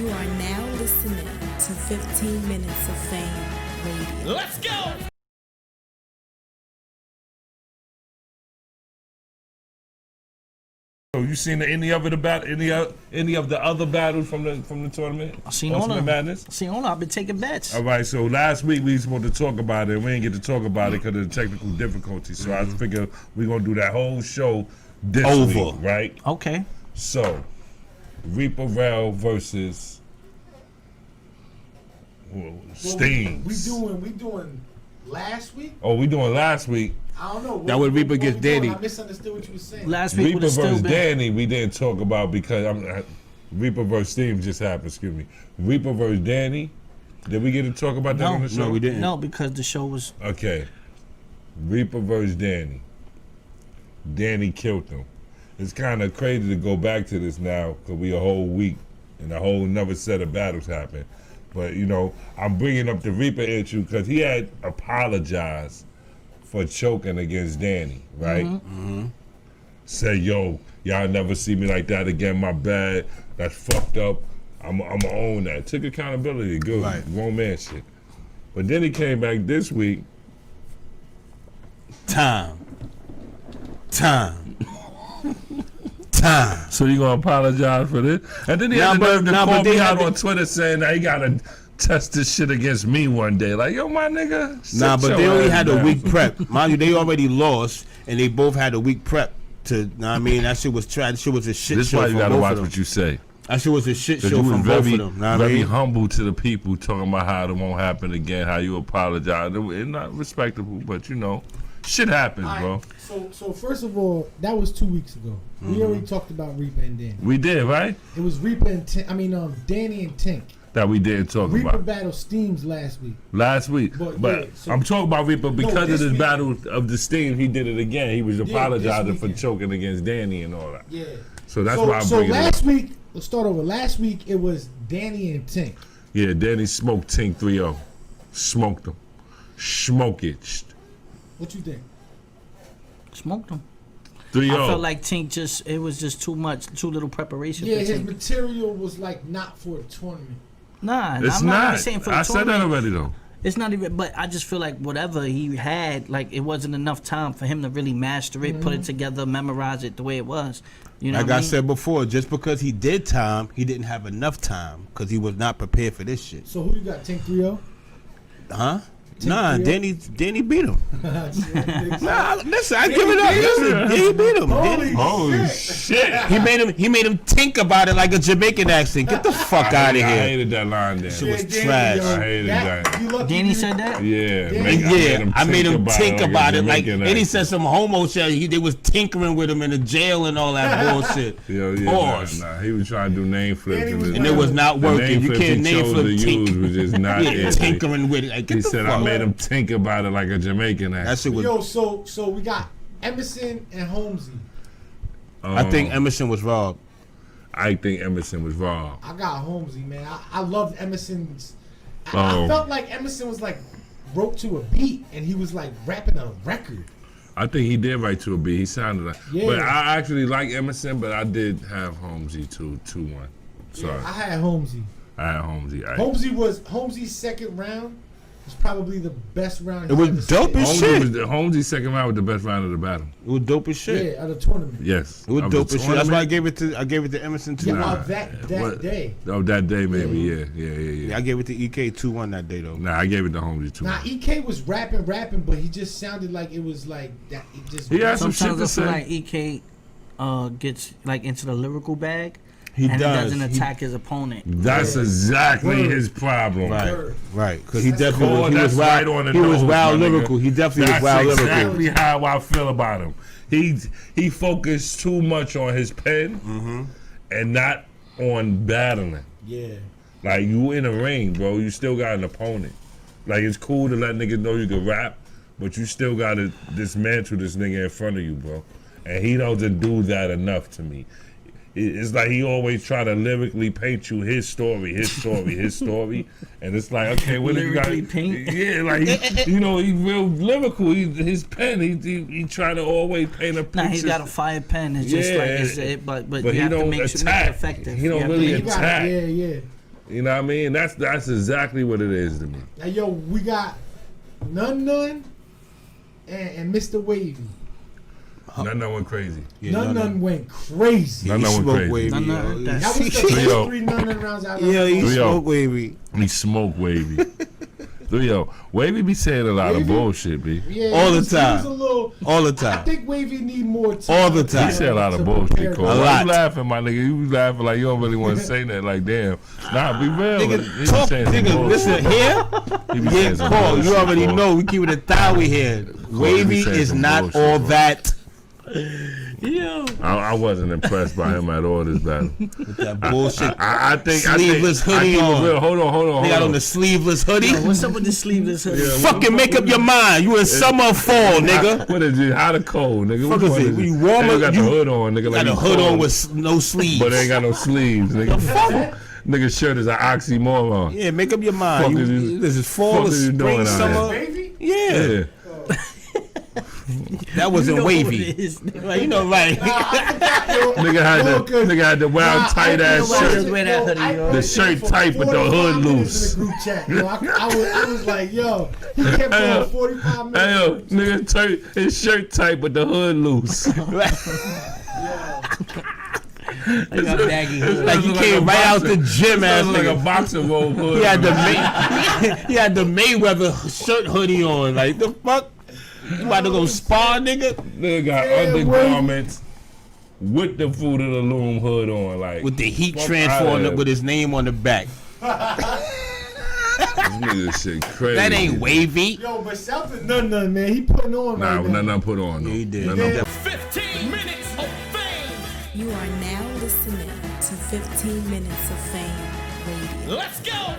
You are now listening to 15 Minutes of Fame Radio. Let's go! You seen any of the other battles from the tournament? I seen all of them. Madness? I seen all of them. I've been taking bets. All right, so last week we were supposed to talk about it, and we didn't get to talk about it because of the technical difficulties. So I figured we're gonna do that whole show this week, right? Okay. So, Reaper Rel versus Steams. We doing last week? Oh, we doing last week. I don't know. That would Reaper gets Danny. I misunderstood what you were saying. Last week Reaper would have still versus been. Danny, we didn't talk about because Reaper versus Steams just happened. Excuse me. Reaper versus Danny. Did we get to talk about that on the show? No, we didn't. No, because the show was. Okay. Reaper versus Danny. Danny killed him. It's kind of crazy to go back to this now because we a whole week and a whole another set of battles happened. But, you know, I'm bringing up the Reaper issue because he had apologized for choking against Danny, right? Mm-hmm. Say, yo, y'all never see me like that again. My bad. That's fucked up. I'm gonna own that. Took accountability. Good. Right. Grown man shit. But then he came back this week. Time. So you gonna apologize for this? And then he had the nerve to call me out on Twitter saying that he gotta test this shit against me one day. Like, yo, my nigga. Nah, but they only had a week prep. Mind you, they already lost, and they both had a week prep. I mean, that shit was trash. That shit was a shit This is show. why you from gotta both watch of them. what you say. That shit was a shit show You was from both of them. very humble to the people, talking about how it won't happen again, how you apologize. It's not respectable, but you know, shit happens, bro. So first of all, that was 2 weeks ago. We already talked about Reaper and Danny. We did, right? It was Reaper and Danny and Tink. That we didn't talk Reaper about. battled Steams last week. Last week. But, But yeah, so- I'm talking about Reaper because this of this week- battle of the Steam. He did it again. He was apologizing for weekend. choking against Danny and all that. Yeah. So that's why I'm So bringing it up. last week, let's start over. Last week it was Danny and Tink. Yeah, Danny smoked Tink 3-0. Smoked him. Smoked. What you think? Smoked them. 3-0. I felt like Tink it was just too much, too little preparation Yeah, for his Tink. material was like not for a tournament. Nah, It's I'm not not. even saying for the I said that tournament. already, though. It's not even, but I just feel like whatever he had, like it wasn't enough time for him to really master it, put it together, memorize it the way it was. You know Like what I I mean? said before, just because he did time, he didn't have enough time because he was not prepared for this shit. So who you got? Tink 3-0? Huh? Tink Nah, 3-0? Danny beat him. Nah, listen, I give it up. Listen, he beat him. Holy shit. He made him think about it like a Jamaican accent. Get the fuck out of I here. hated that line there. Shit was Danny, trash. yo, I hated that. you lucky Danny you- said that? Yeah, Yeah. I made him think about it like, a and he said some homo shit. They was tinkering with him in the jail and all that bullshit. Yeah, Pause. nah, he was trying to do name flips. Danny was And it was not the working. name You flips can't he name chose flip to use tink. was just not Yeah, it. tinkering with it. Like, get He the said, fuck. I made him think about it like a Jamaican That accent. shit was. Yo, so we got Emerson and Holmesy. I think Emerson was robbed. I think Emerson was wrong. I got Holmesy, man. I loved Emerson's. I Oh. felt like Emerson was like wrote to a beat and he was like rapping a record. I think he did write to a beat. He sounded like. Yeah. But I actually like Emerson, but I did have Holmesy 2-1. Sorry. I had Holmesy. I had Holmesy. Holmesy's second round was probably the best round. It he was ever dope spit. as shit. Holmesy's second round was the best round of the battle. It was dope as shit. Yeah, at a tournament. Yes. It was Of the dope as shit. That's why I tournament? gave it to Emerson too. Yeah, Nah. that What- day. Oh, that day maybe. Yeah. Yeah. Yeah, I gave it to EK 2-1 that day though. Nah, I gave it to Holmesy 2. Now EK was rapping, but he just sounded like it was like that. It just He had some shit Sometimes to I feel say. like EK gets like into the lyrical bag. He and does. He doesn't He- attack his opponent. That's exactly Word. his problem. Right, because he definitely Oh, was, he that's was right wild. on the He was nose, wild my nigga. lyrical. He definitely That's was wild lyrical. exactly how I feel about him. He focused too much on his pen and not on battling. Yeah. Like, you in a ring, bro. You still got an opponent. Like, it's cool to let niggas know you can rap, but you still got to dismantle this nigga in front of you, bro. And he doesn't do that enough to me. It's like he always try to lyrically paint you his story, and it's like, okay, what if you got? Lyrically paint? Yeah, like he real lyrical. His pen, he try to always paint a picture. Nah, he's got a fire pen. It's just like but But you he have to don't make it attack. effective. He don't You have to really make it- attack. Yeah. You know what I mean? That's exactly what it is to me. Now, yo, we got None and Mr. Wavy. None went crazy. Yeah, None went crazy. None went smoked crazy. Wavy. None yo. heard That that. was the Yo. first 3 None rounds I Yeah, he Yo. smoked Wavy. He smoked Wavy. Yo, Wavy be saying a lot of Wavy? bullshit, B. Yeah, All the he was time. a little, All the I time. think Wavy need more time. All the time. He said a lot of to bullshit, prepare Cole. A Why lot. you laughing, my nigga? You was laughing like you don't really want to say that. Like, damn. Nah, be real. He Nigga, be talk, saying some nigga, bullshit. listen here. He be Yeah, saying some Paul, bullshit, you already Cole. know we keep it a thigh here. Wavy saying is some not bullshit, all bro. that. Yo. I wasn't impressed by him at all this battle. With that bullshit. I think Sleeveless hoodie I think on. real. Hold on. They got on the sleeveless hoodie. Yo, what's up with the sleeveless hoodie? Yeah, Fucking make up your mind. You in summer or fall, nigga. What is it? Hot or cold, nigga? Fuck Which is one it? You warm They up- got you- the hood on, nigga. Got Like a you hood on cold, with no sleeves. but they ain't got no sleeves, nigga. Nigga shirt is an oxymoron. Yeah, make up your mind. Fuck is you- This is fall fuck or is you doing spring, out here? summer. Wavy? Yeah, Yeah. that wasn't You know wavy. what it is, nigga. Like, you know, right? Nigga had the wild tight ass I shirt. just wear that hoodie, yo. The shirt tight with the hood loose. In the group chat, yo. I was like, yo, he kept going 45 minutes. Hey yo, nigga, his shirt tight with the hood loose. I got baggy hood. Like he Look came like a right out boxer. the gym ass Sounds like a nigga. boxer robe hood. He had the Mayweather shirt hoodie on. Like the fuck? You about to go spar, nigga? Nigga got undergarments with the Fruit of the Loom hood on, like With the heat fuck transfer outta on it here. with his name on the back. This nigga shit crazy. That ain't wavy. Yo, but shout to None, man. He putting on Nah, right now. nothing put on. No. Yeah, he did. Nothing Yeah. 15 minutes of fame. You are now listening to 15 Minutes of Fame Radio. Let's go.